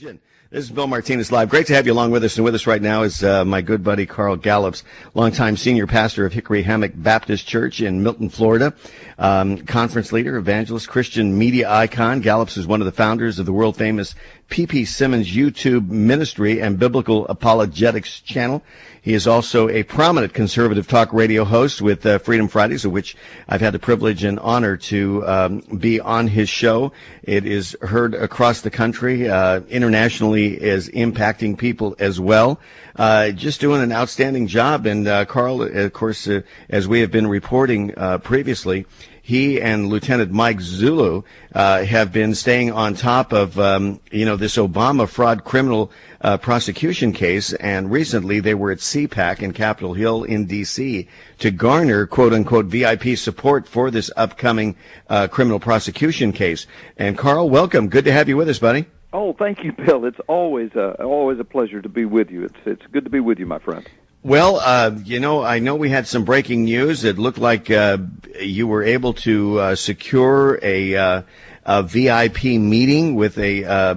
This is Bill Martinez Live. Great to have you along with us. And with us right now is my good buddy Carl Gallups, longtime senior pastor of Hickory Hammock Baptist Church in Milton, Florida, conference leader, evangelist, Christian media icon. Gallups is one of the founders of the world-famous ppsimmons YouTube ministry and biblical apologetics channel. He is also a prominent conservative talk radio host with Freedom Fridays, of which I've had the privilege and honor to be on his show. It is heard across the country, internationally, is impacting people as well. Just doing an outstanding job. And Carl, of course, as we have been reporting previously, he and Lieutenant Mike Zulu have been staying on top of, this Obama fraud criminal prosecution case. And recently they were at CPAC in Capitol Hill in D.C. to garner, quote-unquote, VIP support for this upcoming criminal prosecution case. And Carl, welcome. Good to have you with us, buddy. Oh, thank you, Bill. It's always a pleasure to be with you. It's good to be with you, my friend. Well, I know we had some breaking news. It looked like you were able to secure a VIP meeting with a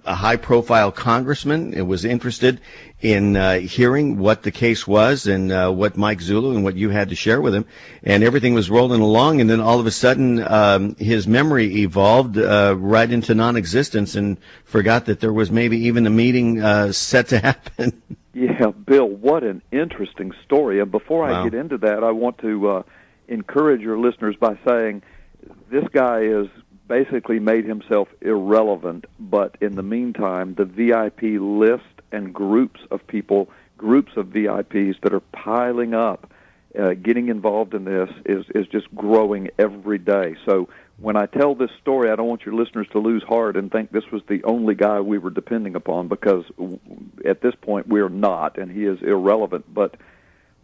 high-profile congressman. It was interested in hearing what the case was and what Mike Zulu and what you had to share with him. And everything was rolling along, and then all of a sudden his memory evolved right into non-existence and forgot that there was maybe even a meeting set to happen. Yeah, Bill, what an interesting story. And before I get into that, I want to encourage your listeners by saying this guy has basically made himself irrelevant, but in the meantime, the VIP list and groups of people, groups of VIPs that are piling up, getting involved in this is just growing every day. So when I tell this story, I don't want your listeners to lose heart and think this was the only guy we were depending upon, because at this point we're not, and he is irrelevant. But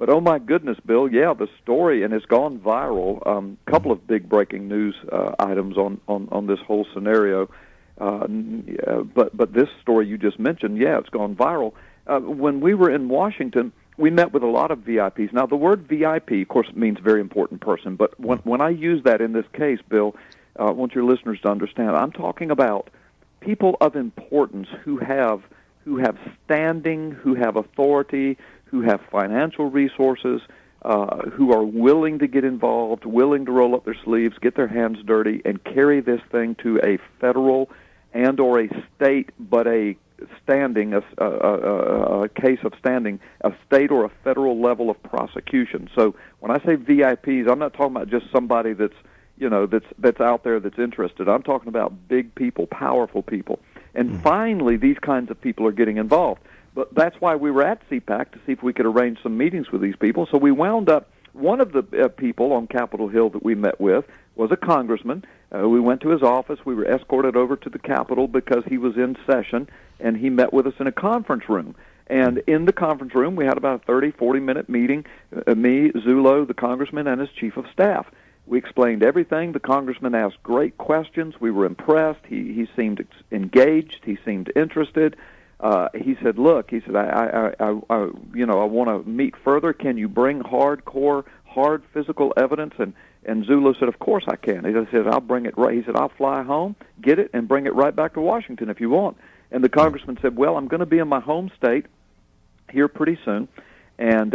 oh my goodness, Bill, yeah, the story, and it's gone viral. Couple of big breaking news items on this whole scenario. But this story you just mentioned, yeah, it's gone viral. When we were in Washington, we met with a lot of VIPs. Now, the word VIP, of course, means very important person, but when I use that in this case, Bill, I want your listeners to understand, I'm talking about people of importance who have standing, who have authority, who have financial resources, who are willing to get involved, willing to roll up their sleeves, get their hands dirty, and carry this thing to a federal and or a state, but a standing, a case of standing, a state or a federal level of prosecution. So when I say VIPs, I'm not talking about just somebody that's out there that's interested. I'm talking about big people, powerful people. And finally, these kinds of people are getting involved. But that's why we were at CPAC, to see if we could arrange some meetings with these people. So we wound up, one of the people on Capitol Hill that we met with was a congressman. We went to his office. We were escorted over to the Capitol because he was in session, and he met with us in a conference room. And in the conference room, we had about a 30, 40-minute meeting, me, Zulo, the congressman, and his chief of staff. We explained everything. The congressman asked great questions. We were impressed. He seemed engaged. He seemed interested. He said, "Look," he said, I want to meet further. Can you bring hard physical evidence?" And Zulu said, "Of course I can." He said, "I'll bring it right." He said, "I'll fly home, get it, and bring it right back to Washington if you want." And the congressman said, "Well, I'm going to be in my home state here pretty soon," and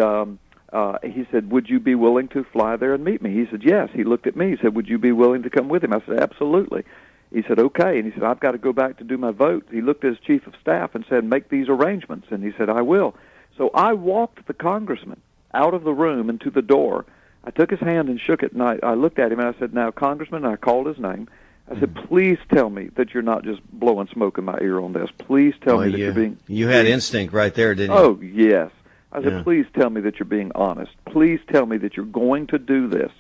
he said, "Would you be willing to fly there and meet me?" He said, "Yes." He looked at me. He said, "Would you be willing to come with him?" I said, "Absolutely." He said, "Okay." And he said, "I've got to go back to do my vote." He looked at his chief of staff and said, "Make these arrangements." And he said, "I will." So I walked the congressman out of the room and to the door. I took his hand and shook it, and I looked at him, and I said, "Now, Congressman," and I called his name. I said, "Please tell me that you're not just blowing smoke in my ear on this. Please tell me that you're being..." You had instinct right there, didn't you? Oh, yes. I said, "Please tell me that you're being honest. Please tell me that you're going to do this."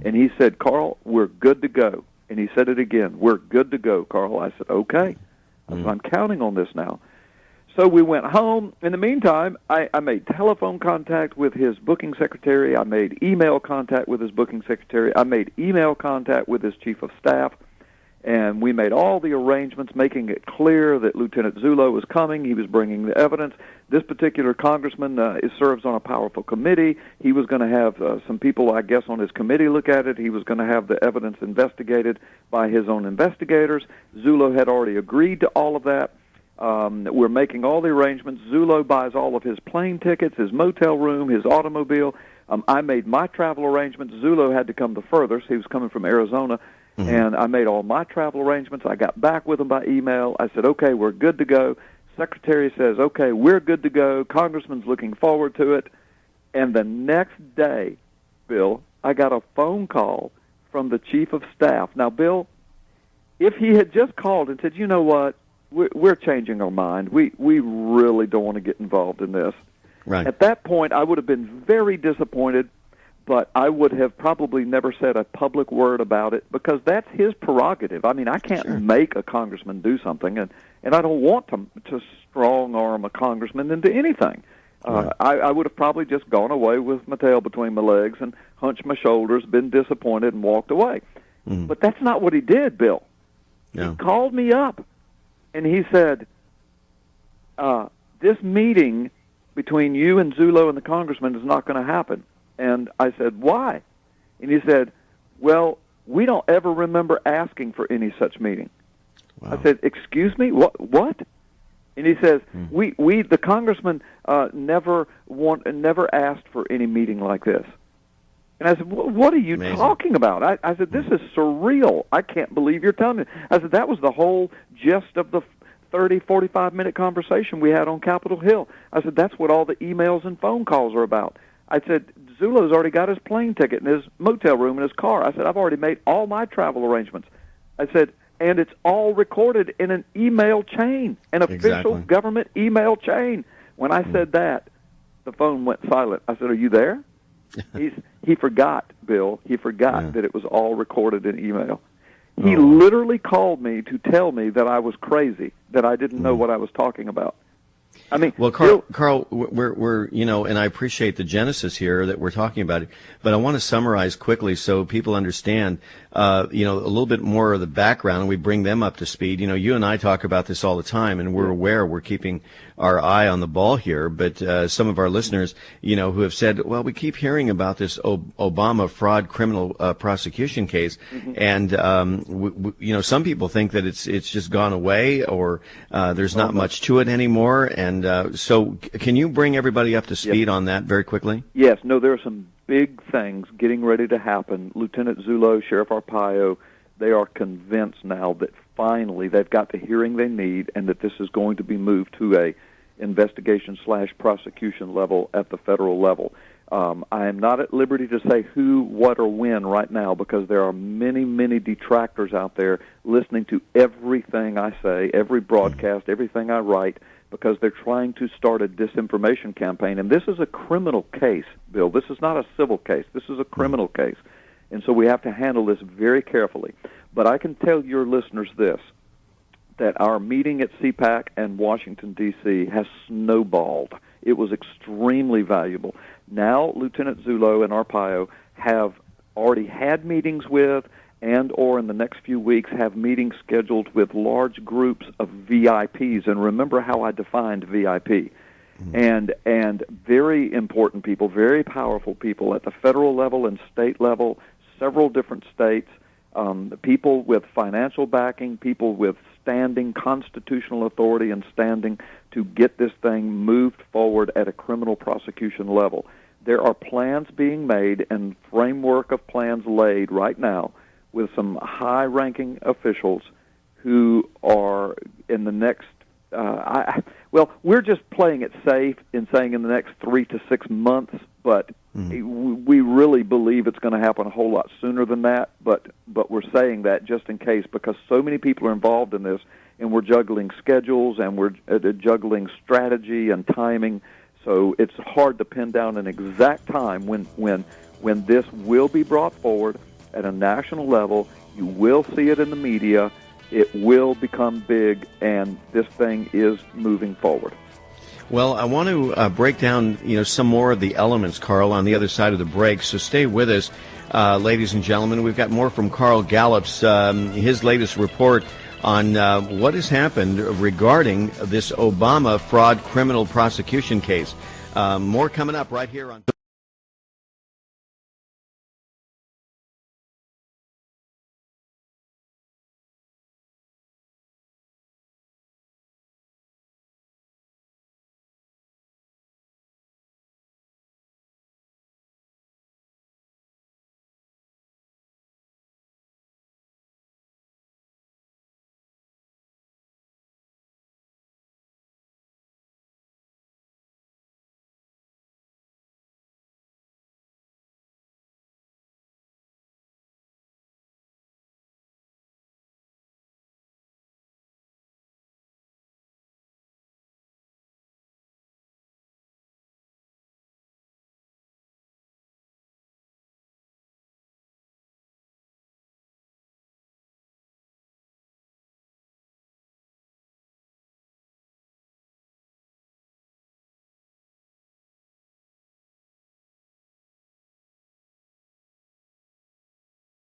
And he said, "Carl, we're good to go." And he said it again, "We're good to go, Carl." I said, "Okay." I said, "I'm counting on this now." So we went home. In the meantime, I made telephone contact with his booking secretary. I made email contact with his booking secretary. I made email contact with his chief of staff. And we made all the arrangements, making it clear that Lieutenant Zulo was coming. He was bringing the evidence. This particular congressman serves on a powerful committee. He was going to have some people, I guess, on his committee look at it. He was going to have the evidence investigated by his own investigators. Zulo had already agreed to all of that. We're making all the arrangements. Zullo buys all of his plane tickets, his motel room, his automobile. I made my travel arrangements. Zullo had to come the furthest. He was coming from Arizona. And I made all my travel arrangements. I got back with him by email. I said, okay, we're good to go. Secretary says, okay, we're good to go. Congressman's looking forward to it. And the next day, Bill, I got a phone call from the chief of staff. Now, Bill, if he had just called and said, you know what, we're changing our mind. We really don't want to get involved in this. Right. At that point, I would have been very disappointed, but I would have probably never said a public word about it because that's his prerogative. I mean, I can't make a congressman do something, and I don't want to strong-arm a congressman into anything. Right. I would have probably just gone away with my tail between my legs and hunched my shoulders, been disappointed, and walked away. But that's not what he did, Bill. No. He called me up, and he said, this meeting between you and Zullo and the congressman is not going to happen. And I said, why? And he said, well, we don't ever remember asking for any such meeting. Wow. I said, excuse me, what? And he says, we the congressman never asked for any meeting like this. And I said, what are you talking about? I said, this is surreal. I can't believe you're telling me. I said, that was the whole gist of the 30, 45-minute conversation we had on Capitol Hill. I said, that's what all the emails and phone calls are about. I said, Zullo's already got his plane ticket and his motel room in his car. I said, I've already made all my travel arrangements. I said, and it's all recorded in an email chain, an official government email chain. When I said that, the phone went silent. I said, are you there? He forgot, Bill. He forgot that it was all recorded in email. He literally called me to tell me that I was crazy, that I didn't know what I was talking about. I mean, well, Carl, we're and I appreciate the genesis here that we're talking about it, but I want to summarize quickly so people understand, a little bit more of the background, and we bring them up to speed. You and I talk about this all the time, and we're aware we're keeping our eye on the ball here. But some of our listeners, who have said, well, we keep hearing about this Obama fraud criminal prosecution case, and some people think that it's just gone away, or there's not much to it anymore. And so can you bring everybody up to speed on that very quickly? Yes. No, there are some big things getting ready to happen. Lieutenant Zullo, Sheriff Arpaio, they are convinced now that finally they've got the hearing they need and that this is going to be moved to a investigation/prosecution level at the federal level. I am not at liberty to say who, what, or when right now because there are many, many detractors out there listening to everything I say, every broadcast, everything I write, because they're trying to start a disinformation campaign. And this is a criminal case, Bill. This is not a civil case. This is a criminal case. And so we have to handle this very carefully. But I can tell your listeners this, that our meeting at CPAC and Washington, D.C. has snowballed. It was extremely valuable. Now Lieutenant Zullo and Arpaio have already had meetings with and or in the next few weeks have meetings scheduled with large groups of VIPs. And remember how I defined VIP. And very important people, very powerful people at the federal level and state level, several different states, people with financial backing, people with standing, constitutional authority and standing to get this thing moved forward at a criminal prosecution level. There are plans being made and framework of plans laid right now with some high-ranking officials who are in the next, we're just playing it safe in saying in the next 3 to 6 months, but we really believe it's going to happen a whole lot sooner than that, but we're saying that just in case because so many people are involved in this, and we're juggling schedules, and we're juggling strategy and timing, so it's hard to pin down an exact time when this will be brought forward at a national level. You will see it in the media. It will become big, and this thing is moving forward. Well, I want to break down, some more of the elements, Carl, on the other side of the break. So stay with us, ladies and gentlemen. We've got more from Carl Gallups, his latest report on what has happened regarding this Obama fraud criminal prosecution case. More coming up right here on